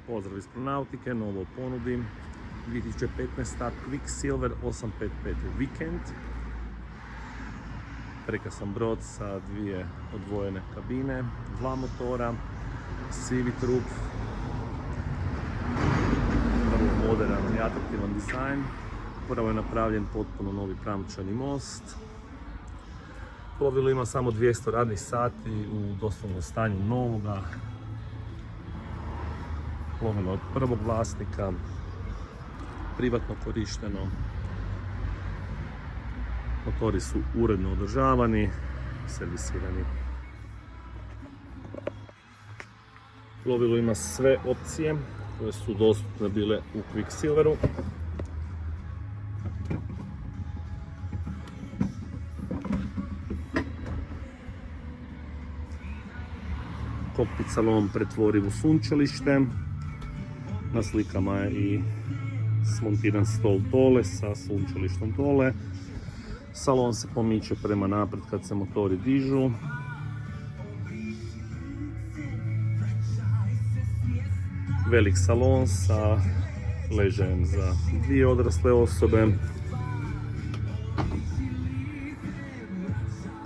Pozdrav iz Pronautike, novo u ponudi 2015. Quicksilver 855 Weekend. Prekrasan brod sa dvije odvojene kabine, dva motora, sivi trup, vrlo moderan i atraktivan dizajn. Upravo je napravljen potpuno novi pramčani most. Plovilo ima samo 200 radnih sati u doslovnom stanju novoga. Plovilo od prvog vlasnika, privatno korišteno. Motori su uredno održavani, servisirani. Plovilo ima sve opcije koje su dostupne bile u Quicksilveru. Kokpit salon pretvoriv u sunčalište. Na slikama je i smontiran stol dole sa sunčalištom dole. Salon se pomiče prema naprijed kad se motori dižu. Velik salon sa ležajem za dvije odrasle osobe.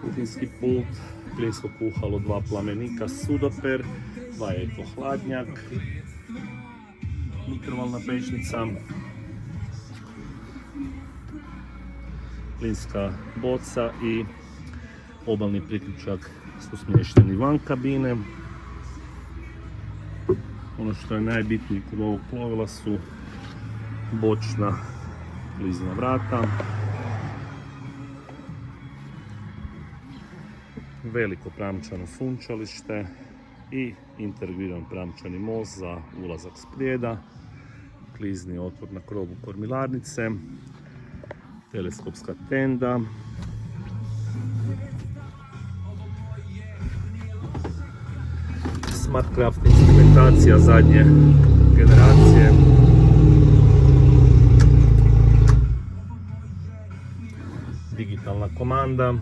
Kuhinski pult, plinsko kuhalo, dva plamenika, sudoper, dva eko hladnjak, mikrovalna pećnica, plinska boca i obalni priključak su smješteni van kabine. Ono što je najbitnije kod ovog plovila su bočna klizna vrata, veliko pramčano sunčalište i integriran pramčani most za ulazak sprijeda, klizni otvor na krovu kormilarnice, teleskopska tenda, Smartcraft instrumentacija zadnje generacije, digitalna komanda,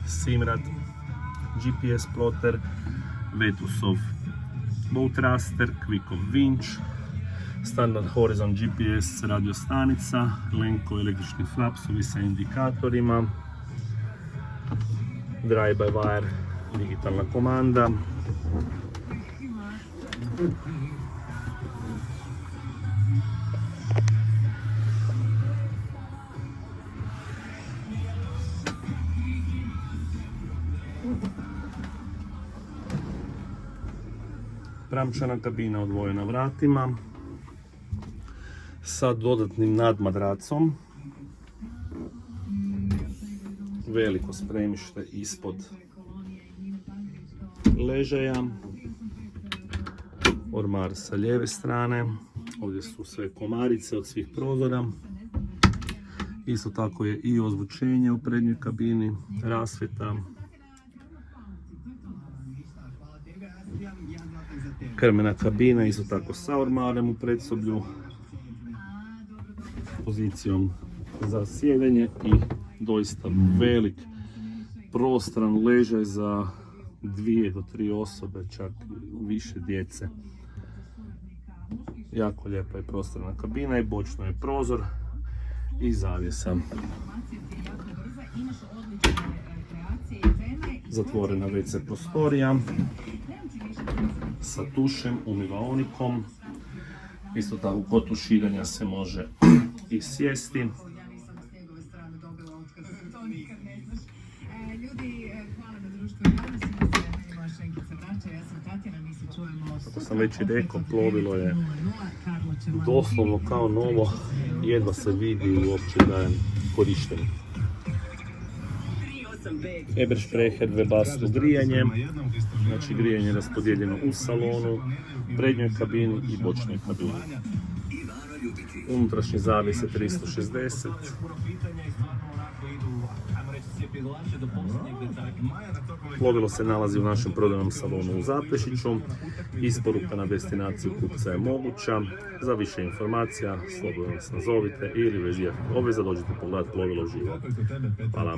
Simrad, GPS ploter, Vetusov boat raster, Quickov winch, standard Horizon GPS radio stanica, Lenko električni flapsovi sa indikatorima, drive by wire digitalna komanda, pramčana kabina odvojena vratima sa dodatnim nadmadracom, veliko spremište ispod ležaja, ormar sa lijeve strane, ovdje su sve komarice od svih prozora, isto tako je i ozvučenje u prednjoj kabini, rasvjeta, krmena kabina isto tako sa ormarem u predsoblju, pozicijom za sjedenje i doista velik prostran ležaj za 2 do 3 osobe, čak više djece. Jako lijepa je prostorna kabina i bočno je prozor i zavjesa. Zatvorena WC prostorija sa tušem, umivaonikom. Isto tako kod tuširanja se može i sjesti. Kako sam već i rekao, plovilo je doslovno kao novo, jedva se vidi uopće da je korišteno. Ebersprecher Webasto grijanje, znači grijanje je raspodijeljeno u salonu, prednjoj kabini i bočnoj kabini. Unutrašnji zavis je 360. Plovilo se nalazi u našem prodajnom salonu u Zaprešiću. Isporuka na destinaciju kupca je moguća. Za više informacija slobodno nas nazovite ili bez ikakvih obveza dođite pogledati plovilo živo. Hvala.